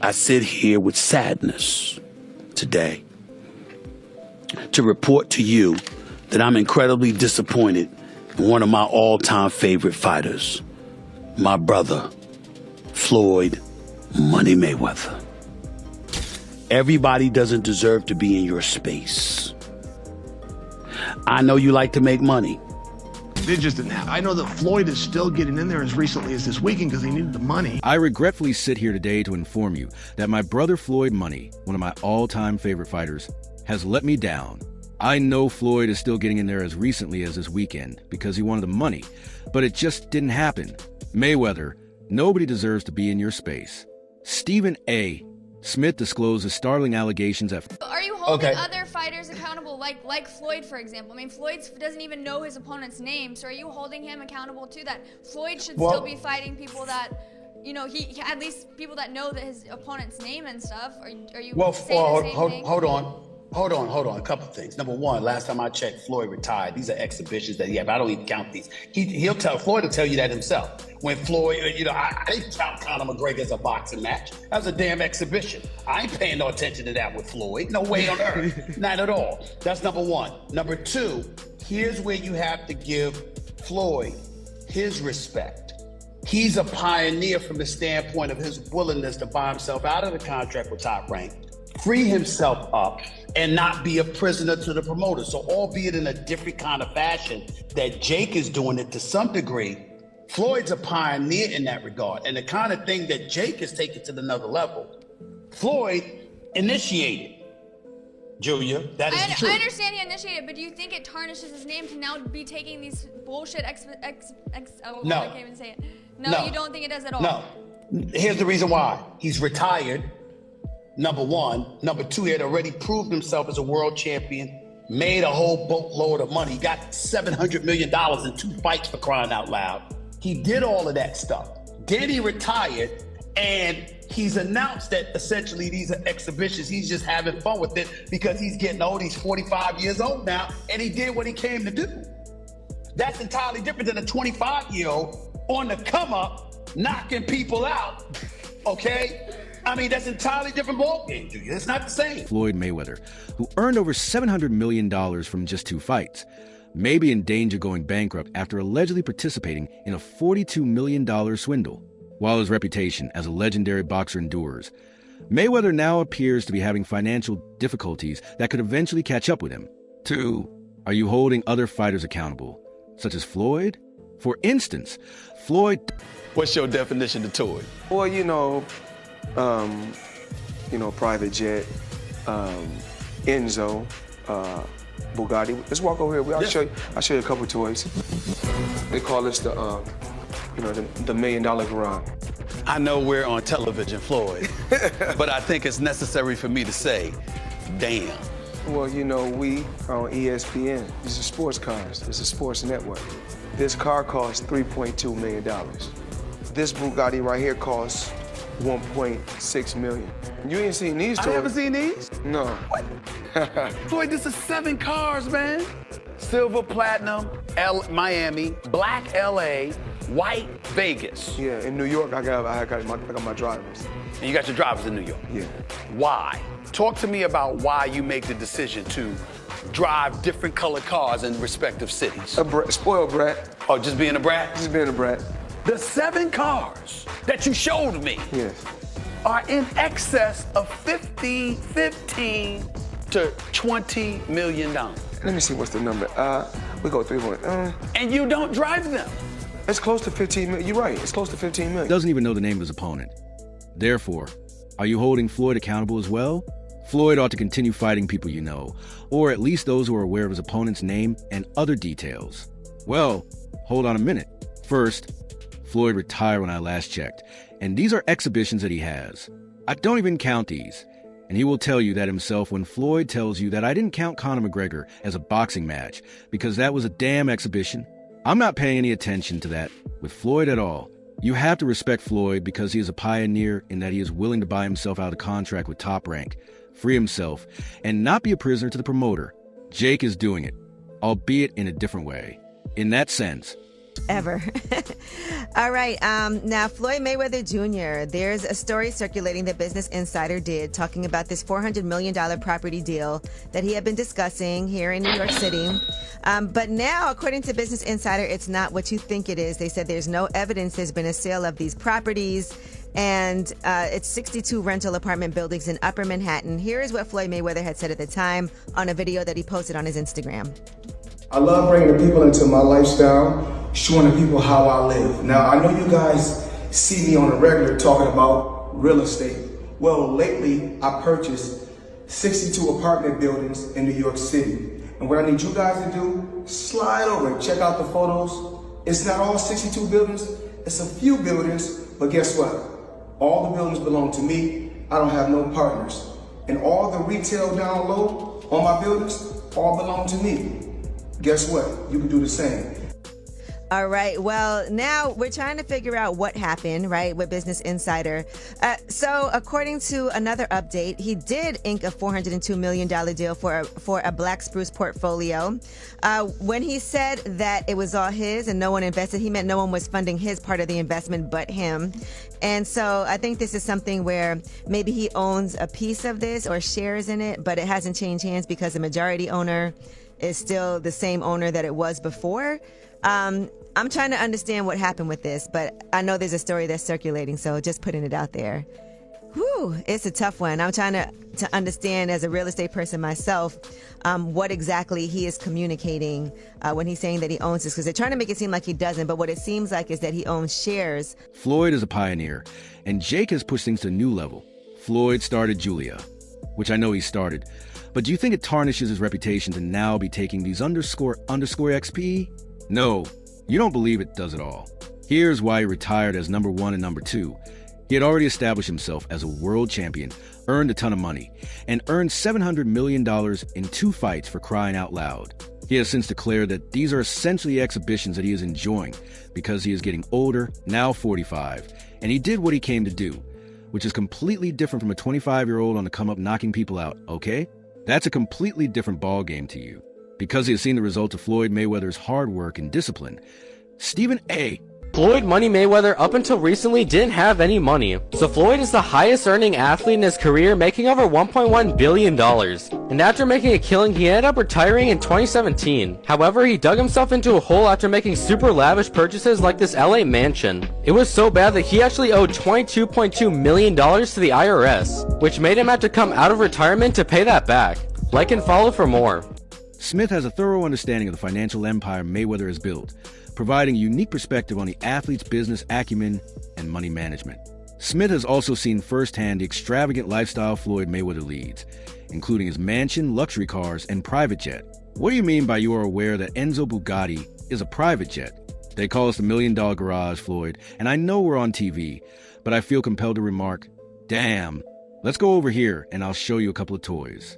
I sit here with sadness today to report to you that I'm incredibly disappointed in one of my all-time favorite fighters, my brother, Floyd Money Mayweather. Everybody doesn't deserve to be in your space. I know you like to make money. They just didn't have. I know that Floyd is still getting in there as recently as this weekend because he needed the money. I regretfully sit here today to inform you that my brother Floyd Money, one of my all-time favorite fighters, has let me down. I know Floyd is still getting in there as recently as this weekend because he wanted the money, but it just didn't happen. Mayweather, nobody deserves to be in your space. Stephen A. Smith disclosed the startling allegations at... Are you holding other fighters accountable, like Floyd, for example? I mean, Floyd doesn't even know his opponent's name, so are you holding him accountable to that? Floyd should still be fighting people that, you know, he at least people that know that his opponent's name and stuff. Are you saying the same thing? Hold on. A couple of things. Number one, last time I checked, Floyd retired. These are exhibitions that he had. I don't even count these. Floyd will tell you that himself. When Floyd, I didn't count Conor McGregor as a boxing match. That was a damn exhibition. I ain't paying no attention to that with Floyd. No way on earth. Not at all. That's number one. Number two, here's where you have to give Floyd his respect. He's a pioneer from the standpoint of his willingness to buy himself out of the contract with Top Rank, free himself up, and not be a prisoner to the promoter. So albeit in a different kind of fashion that Jake is doing it to some degree, Floyd's a pioneer in that regard. And the kind of thing that Jake is taking to another level, Floyd initiated. Julia, that is the truth. I understand he initiated, but do you think it tarnishes his name to now be taking these bullshit I can't even say it. No, you don't think it does at all? No. Here's the reason why. He's retired. Number one. Number two, he had already proved himself as a world champion, made a whole boatload of money. He got $700 million in 2 fights, for crying out loud. He did all of that stuff. Then he retired, and he's announced that essentially these are exhibitions. He's just having fun with it because he's getting old. He's 45 years old now, and he did what he came to do. That's entirely different than a 25-year-old on the come up, knocking people out, okay? I mean, that's entirely different ballgame, dude. It's not the same. Floyd Mayweather, who earned over $700 million from just 2 fights, may be in danger of going bankrupt after allegedly participating in a $42 million swindle. While his reputation as a legendary boxer endures, Mayweather now appears to be having financial difficulties that could eventually catch up with him. 2. Are you holding other fighters accountable, such as Floyd? For instance, Floyd... What's your definition of toy? Well, private jet, Enzo, Bugatti. Let's walk over here. I'll show you a couple toys. They call this the $1 million garage. I know we're on television, Floyd, but I think it's necessary for me to say, damn. Well, we are on ESPN. These are sports cars. It's a sports network. This car costs $3.2 million. This Bugatti right here costs $1.6 million. You ain't seen these toys. I haven't seen these? No. Floyd, this is 7 cars, man. Silver, platinum, Miami, black LA, white Vegas. Yeah, in New York, I got my drivers. And you got your drivers in New York? Yeah. Why? Talk to me about why you make the decision to drive different colored cars in respective cities. Spoiled brat. Oh, just being a brat? Just being a brat. The 7 cars that you showed me are in excess of $15 to $20 million. Let me see what's the number. We go 300. And you don't drive them. It's close to 15 million. You're right. It's close to 15 million. Doesn't even know the name of his opponent. Therefore, are you holding Floyd accountable as well? Floyd ought to continue fighting people you know, or at least those who are aware of his opponent's name and other details. Well, hold on a minute. First, Floyd retired when I last checked, and these are exhibitions that he has. I don't even count these, and he will tell you that himself when Floyd tells you that I didn't count Conor McGregor as a boxing match because that was a damn exhibition. I'm not paying any attention to that with Floyd at all. You have to respect Floyd because he is a pioneer in that he is willing to buy himself out of contract with Top Rank, free himself, and not be a prisoner to the promoter. Jake is doing it, albeit in a different way. In that sense, ever. All right. Now, Floyd Mayweather Jr., there's a story circulating that Business Insider did talking about this $400 million property deal that he had been discussing here in New York City. But now, according to Business Insider, it's not what you think it is. They said there's no evidence there's been a sale of these properties. And it's 62 rental apartment buildings in Upper Manhattan. Here is what Floyd Mayweather had said at the time on a video that he posted on his Instagram. I love bringing the people into my lifestyle, showing the people how I live. Now, I know you guys see me on a regular talking about real estate. Well, lately, I purchased 62 apartment buildings in New York City. And what I need you guys to do, slide over and check out the photos. It's not all 62 buildings, it's a few buildings, but guess what? All the buildings belong to me. I don't have no partners. And all the retail down low on my buildings all belong to me. Guess what? You can do the same. All right. Well, now we're trying to figure out what happened, right, with Business Insider. So according to another update, he did ink a $402 million deal for a Black Spruce portfolio. When he said that it was all his and no one invested, he meant no one was funding his part of the investment but him. And so I think this is something where maybe he owns a piece of this or shares in it, but it hasn't changed hands because the majority owner is still the same owner that it was before. I'm trying to understand what happened with this, but I know there's a story that's circulating, so just putting it out there. Whew, it's a tough one. I'm trying to understand as a real estate person myself what exactly he is communicating when he's saying that he owns this, because they're trying to make it seem like he doesn't, but what it seems like is that he owns shares. Floyd is a pioneer, and Jake has pushed things to a new level. Floyd started Julia, which I know he started, but do you think it tarnishes his reputation to now be taking these underscore XP? No, you don't believe it does at all. Here's why he retired as number 1 and number 2. He had already established himself as a world champion, earned a ton of money, and earned $700 million in 2 fights for crying out loud. He has since declared that these are essentially exhibitions that he is enjoying because he is getting older, now 45, and he did what he came to do, which is completely different from a 25-year-old on the come up knocking people out, okay? That's a completely different ballgame to you. Because he has seen the results of Floyd Mayweather's hard work and discipline. Stephen A. Floyd Money Mayweather up until recently didn't have any money, so Floyd is the highest earning athlete in his career, making over $1.1 billion. And after making a killing, he ended up retiring in 2017. However, he dug himself into a hole after making super lavish purchases like this LA mansion. It was so bad that he actually owed $22.2 million to the IRS, which made him have to come out of retirement to pay that back. Like and follow for more. Smith has a thorough understanding of the financial empire Mayweather has built, providing a unique perspective on the athlete's business acumen and money management. Smith has also seen firsthand the extravagant lifestyle Floyd Mayweather leads, including his mansion, luxury cars, and private jet. What do you mean by you are aware that Enzo Bugatti is a private jet? They call us the $1 Million Garage, Floyd, and I know we're on TV, but I feel compelled to remark, damn, let's go over here and I'll show you a couple of toys.